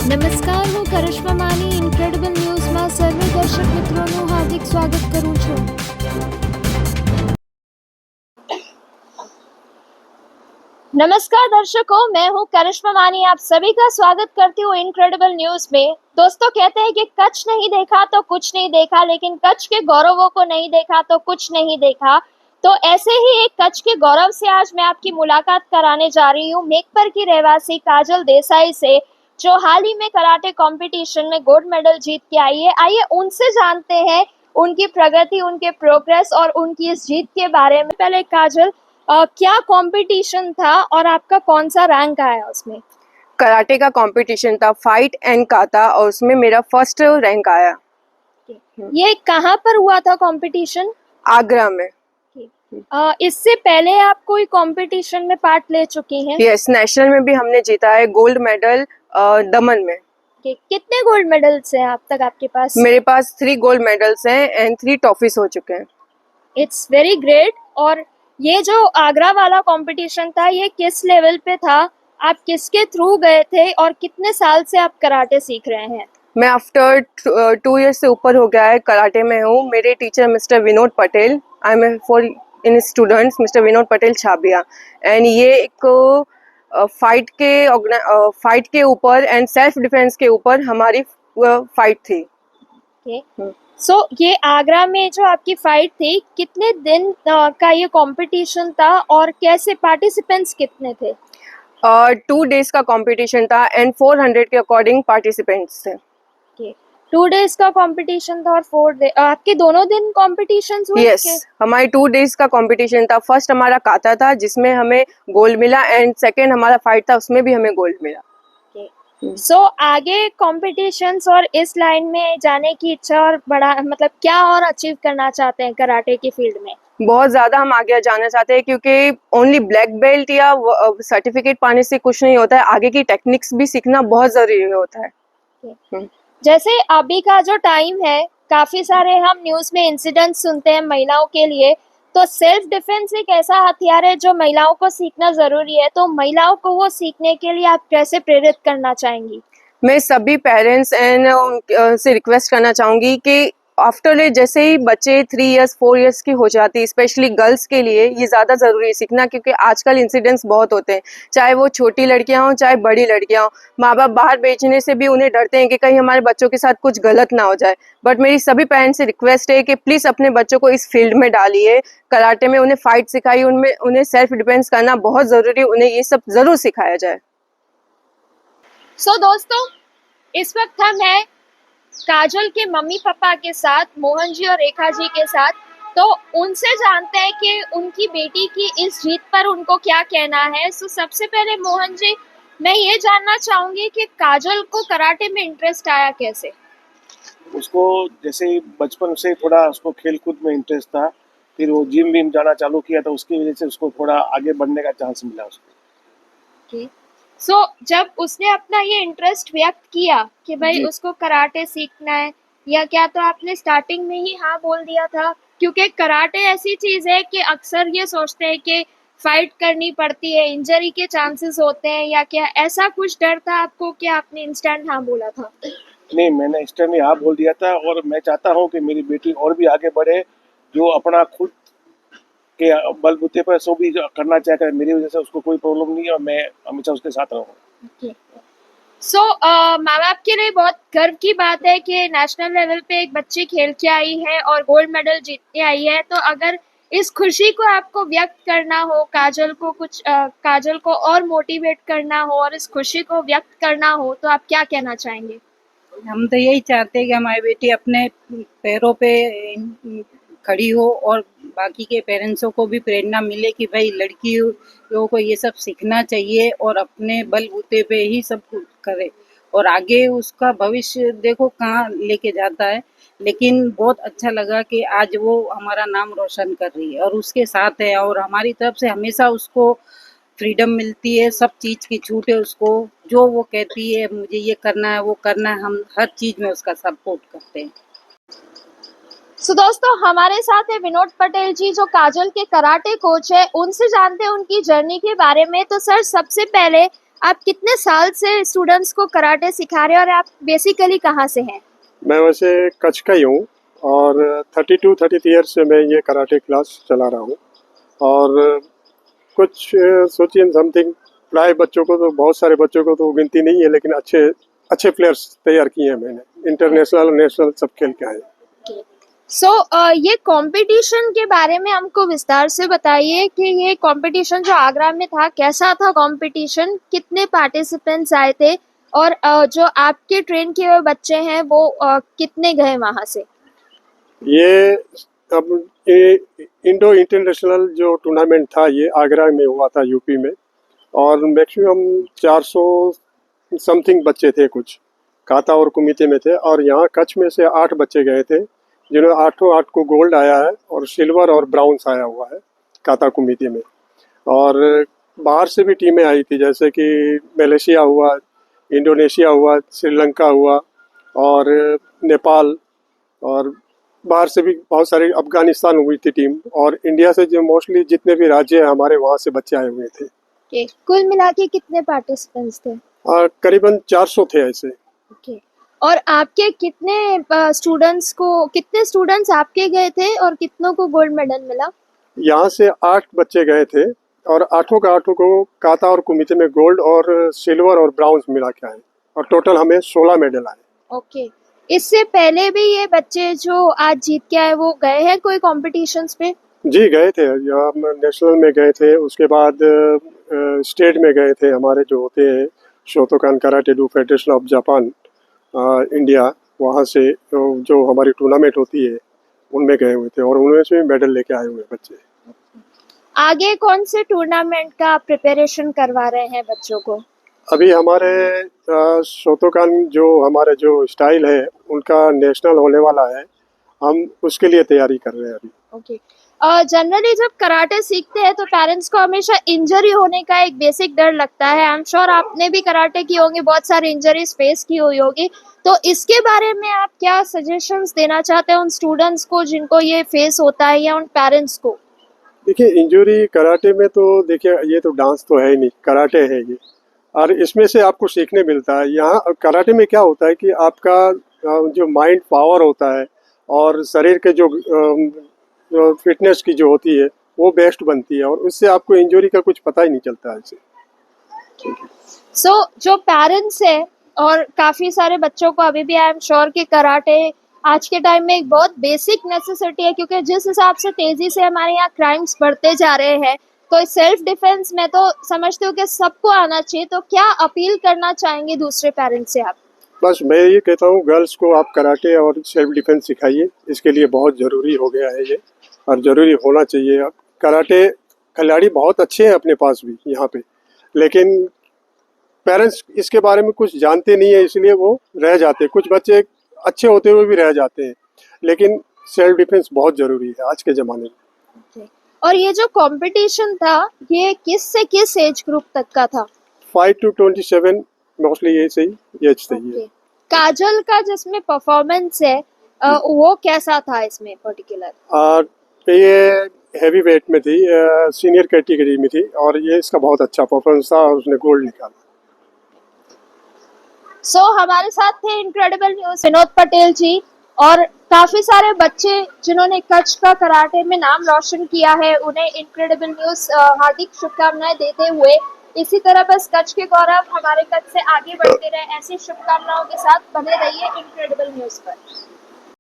નમસ્કાર, હું કરિશ્મા માની ઇન્ક્રેડિબલ ન્યૂઝમાં સર્વે દર્શક મિત્રોનું હાર્દિક સ્વાગત કરું છું। नमस्कार दर्शकों, मैं हूं करिश्मा मानी, आप सभी का स्वागत करती हूं इनक्रेडिबल न्यूज में। दोस्तों, कहते हैं कि कच्छ नहीं देखा तो कुछ नहीं देखा, लेकिन कच्छ के गौरवों को नहीं देखा तो कुछ नहीं देखा। तो ऐसे ही एक कच्छ के गौरव से आज मैं आपकी मुलाकात कराने जा रही हूं मेघपर की रहवासी काजल देसाई से, जो हाल ही में कराटे कंपटीशन में गोल्ड मेडल जीत के आई है। आइए उनसे जानते हैं उनकी प्रगति, उनके प्रोग्रेस और उनकी इस जीत के बारे में। पहले काजल, क्या कंपटीशन था और आपका कौन सा रैंक आया उसमें? कराटे का कंपटीशन था, फाइट एंड काता, और उसमें मेरा फर्स्ट रैंक आया। ये कहाँ पर हुआ था कंपटीशन? आगरा में। इससे पहले आप कोई कंपटीशन में पार्ट ले चुकी हैं? यस, नेशनल में भी हमने जीता है गोल्ड मेडल दमन में। कितने गोल्ड मेडल्स हैं अब तक आपके पास? मेरे पास 3 गोल्ड मेडल्स हैं एंड 3 ट्रॉफीज हो चुके हैं। It's very great. और ये जो आगरा वाला कंपटीशन था, ये किस लेवल पे था? आप किसके थ्रू गए थे और कितने साल से आप कराटे सीख रहे हैं? मैं आफ्टर 2 ईयर्स से ऊपर हो गया है कराटे में हूँ। मेरे teacher mister Vinod Patel, I am for in students mister Vinod Patel Chhabiya, and ये एक फाइट के ऊपर एंड सेल्फ डिफेंस के ऊपर हमारी फाइट थी। सो ये आगरा में जो आपकी फाइट थी, कितने दिन का ये कंपटीशन था और कैसे पार्टिसिपेंट्स कितने थे? 2 डेज का कंपटीशन था एंड 400 के अकॉर्डिंग पार्टिसिपेंट्स थे। 2 डेज का कंपटीशन था और 4 डे आपके दोनों दिन कॉम्पिटिशन हुए? यस, हमारी 2 डेज का कंपटीशन था। फर्स्ट हमारा काता था जिसमें हमें गोल्ड मिला एंड सेकंड हमारा फाइट था, उसमें भी हमें गोल्ड मिला। सो आगे कॉम्पिटिशन्स और इस लाइन में जाने की इच्छा और बड़ा मतलब क्या और अचीव करना चाहते हैं कराटे की फील्ड में? बहुत ज्यादा हम आगे जाना चाहते हैं, क्योंकि ओनली ब्लैक बेल्ट या सर्टिफिकेट पाने से कुछ नहीं होता है, आगे की टेक्निक्स भी सीखना बहुत जरूरी होता है। जैसे अभी का जो टाइम है, काफी सारे हम न्यूज में इंसिडेंट सुनते हैं महिलाओं के लिए, तो सेल्फ डिफेंस एक ऐसा हथियार है जो महिलाओं को सीखना जरूरी है। तो महिलाओं को वो सीखने के लिए आप कैसे प्रेरित करना चाहेंगी? मैं सभी पेरेंट्स एंड से रिक्वेस्ट करना चाहूँगी कि आफ्टर जैसे ही बच्चे 3 इयर्स 4 इयर्स की हो जाती है, स्पेशली गर्ल्स के लिए ये ज़्यादा ज़रूरी है सीखना, क्योंकि आजकल इंसिडेंट्स बहुत होते हैं, चाहे वो छोटी लड़कियां हों चाहे बड़ी लड़कियां हों। माँ बाप बाहर बेचने से भी उन्हें डरते हैं कि कहीं हमारे बच्चों के साथ कुछ गलत ना हो जाए। बट मेरी सभी पेरेंट्स से रिक्वेस्ट है कि प्लीज़ अपने बच्चों को इस फील्ड में डालिए। कराटे में उन्हें फाइट सिखाइए, उन्हें सेल्फ डिफेंस करना बहुत ज़रूरी है, उन्हें ये सब ज़रूर सिखाया जाए। सो दोस्तों, इस वक्त हम हैं काजल के मम्मी पापा के साथ, मोहन जी और रेखा जी के साथ। तो उनसे जानते हैं कि उनकी बेटी की इस जीत पर उनको क्या कहना है। सो सबसे पहले मोहन जी, मैं ये जानना चाहूंगी कि काजल को कराटे में इंटरेस्ट आया कैसे? उसको जैसे ही बचपन से थोड़ा उसको खेल कूद में इंटरेस्ट था, फिर वो जिम विम जाना चालू किया, तो उसकी वजह से उसको थोड़ा आगे बढ़ने का चांस मिला उसको। सो जब उसने अपना ये इंटरेस्ट व्यक्त किया कि भाई उसको कराटे सीखना है, या क्या तो आपने स्टार्टिंग में ही हाँ बोल दिया था? क्योंकि कराटे ऐसी चीज है कि अक्सर ये सोचते हैं कि फाइट करनी पड़ती है, इंजरी के चांसेस होते हैं, या क्या ऐसा कुछ डर था आपको कि आपने इंस्टेंट हाँ बोला था? नहीं, मैंने इंस्टेंट हाँ बोल दिया था, और मैं चाहता हूँ कि मेरी बेटी और भी आगे बढ़े, जो अपना खुद के बलबूते पर सो भी करना चाहता है। मेरी वजह से उसको कोई प्रॉब्लम नहीं है और मैं हमेशा उसके साथ रहूँगा। सो माँ बाप के लिए बहुत गर्व की बात है कि नेशनल लेवल पे एक बच्ची खेल के आई है और गोल्ड मेडल जीत के आई है। तो अगर इस खुशी को आपको व्यक्त करना हो, काजल को और मोटिवेट करना हो और इस खुशी को व्यक्त करना हो, तो आप क्या कहना चाहेंगे? हम तो यही चाहते हैं कि हमारी बेटी अपने पैरों पे खड़ी हो और बाकी के पेरेंट्सों को भी प्रेरणा मिले कि भाई लड़कियों को ये सब सीखना चाहिए और अपने बलबूते पे ही सब कुछ करे, और आगे उसका भविष्य देखो कहाँ लेके जाता है। लेकिन बहुत अच्छा लगा कि आज वो हमारा नाम रोशन कर रही है और उसके साथ है, और हमारी तरफ से हमेशा उसको फ्रीडम मिलती है, सब चीज़ की छूट है उसको। जो वो कहती है मुझे ये करना है वो करना है, हम हर चीज़ में उसका सपोर्ट करते हैं। सो दोस्तों, हमारे साथ है विनोद पटेल जी, जो काजल के कराटे कोच है। उनसे जानते हैं उनकी जर्नी के बारे में। तो सर, सबसे पहले आप कितने साल से स्टूडेंट्स को कराटे सिखा रहे हैं और आप बेसिकली कहाँ से हैं? मैं वैसे कच्छ का ही हूँ और 32-33 ईयर्स से मैं ये कराटे क्लास चला रहा हूँ और कुछ सोचिए समथिंग प्राय बच्चों को तो बहुत सारे बच्चों को तो गिनती नहीं है, लेकिन अच्छे अच्छे प्लेयर्स तैयार किए हैं मैंने, इंटरनेशनल नेशनल सब खेल के आए। सो ये कंपटीशन के बारे में हमको विस्तार से बताइए कि ये कंपटीशन जो आगरा में था कैसा था कंपटीशन, कितने पार्टिसिपेंट्स आए थे और जो आपके ट्रेन किए हुए बच्चे हैं वो कितने गए वहां से? ये अब ये इंडो इंटरनेशनल जो टूर्नामेंट था ये आगरा में हुआ था यूपी में और मैक्सिमम 400 समथिंग बच्चे थे, कुछ काता और कुमिते में थे और यहाँ कच्छ में से 8 बच्चे गए थे जिन्होंने 8 को गोल्ड आया है और सिल्वर और ब्राउन्स आया हुआ है काता कुमिते में। और बाहर से भी टीमें आई थी जैसे कि मलेशिया हुआ, इंडोनेशिया हुआ, श्रीलंका हुआ और नेपाल और बाहर से भी बहुत सारे, अफगानिस्तान हुई थी टीम और इंडिया से जो मोस्टली जितने भी राज्य हैं हमारे वहाँ से बच्चे आए हुए थे। कुल मिला के कितने पार्टिसिपेंट्स थे? करीबन 400 थे ऐसे। ओके। और आपके कितने स्टूडेंट्स आपके गए थे और कितनों को गोल्ड मेडल मिला? यहाँ से 8 बच्चे गए थे और 8 को काता और कुमिते में गोल्ड और सिल्वर और ब्राउन्स मिला के आए और टोटल हमें 16 मेडल आए। ओके। इससे पहले भी ये बच्चे जो आज जीत के आए वो गए हैं कोई कॉम्पिटिशन्स पे? जी गए थे, यहाँ नेशनल में गए थे, उसके बाद स्टेट में गए थे, हमारे जो होते हैं Shotokan karate do federation of Japan India, वहाँ से जो हमारी टूर्नामेंट होती है उनमें गए हुए थे और उनमें से मेडल लेके आए हुए बच्चे। आगे कौन से टूर्नामेंट का प्रिपरेशन करवा रहे हैं बच्चों को? अभी हमारे शोतोकान जो हमारे जो स्टाइल है उनका नेशनल होने वाला है, हम उसके लिए तैयारी कर रहे हैं अभी। ओके। जनरली जब कराटे सीखते हैं तो पेरेंट्स को हमेशा इंजरी होने का एक बेसिक डर लगता है। आई एम श्योर आपने भी कराटे की होंगी, बहुत सारी इंजरीज फेस की हुई होगी, तो इसके बारे में आप क्या सजेशंस देना चाहते हैं उन स्टूडेंट्स को जिनको ये फेस होता है या उन पेरेंट्स को? देखिए इंजरी कराटे में तो देखिए ये तो डांस तो है ही नहीं, कराटे है ये और इसमें से आपको सीखने मिलता है। यहाँ कराटे में क्या होता है कि आपका जो माइंड पावर होता है और शरीर के जो फिटनेस की जो होती है वो बेस्ट बनती है और उससे आपको इंजरी का कुछ पता ही नहीं चलता है इससे। सो जो पेरेंट्स है और काफी सारे बच्चों को अभी भी आई एम श्योर कि कराटे आज के टाइम में एक बहुत बेसिक नेसेसिटी है, क्योंकि जिस हिसाब से तेजी से हमारे यहाँ क्राइम्स बढ़ते जा रहे हैं तो सेल्फ डिफेंस में तो समझते हो कि सबको आना चाहिए, तो क्या अपील करना चाहेंगे दूसरे पेरेंट्स से आप? बस मैं ये कहता हूँ गर्ल्स को आप कराटे और सेल्फ डिफेंस सिखाइए, इसके लिए बहुत ज़रूरी हो गया है ये और ज़रूरी होना चाहिए। अब कराटे खिलाड़ी बहुत अच्छे हैं अपने पास भी यहाँ पे, लेकिन पेरेंट्स इसके बारे में कुछ जानते नहीं है इसलिए वो रह जाते हैं। कुछ बच्चे अच्छे होते हुए भी रह जाते हैं, लेकिन सेल्फ डिफेंस बहुत ज़रूरी है आज के ज़माने में। और ये जो कंपटीशन था ये किस से किस एज ग्रुप तक का था? 5 to 27 मोस्टली ये सही एज सही है। काजल का जिसमें परफॉर्मेंस है वो कैसा था इसमें पर्टिकुलर? ये हैवी वेट में थी, सीनियर कैटेगरी में थी और ये इसका बहुत अच्छा परफॉर्मेंस था और उसने गोल्ड निकाला। सो हमारे साथ थे इनक्रेडिबल न्यूज़ विनोद पटेल जी और काफी सारे बच्चे जिन्होंने कच्छ का कराटे में नाम रोशन किया है, उन्हें इनक्रेडिबल न्यूज़ हार्दिक शुभकामनाएं देते हुए इसी तरह बस कच्छ के गौरव हमारे कच्छ से आगे बढ़ते रहे, ऐसी शुभकामनाओं के साथ बने रहिए इनक्रेडिबल न्यूज़ पर।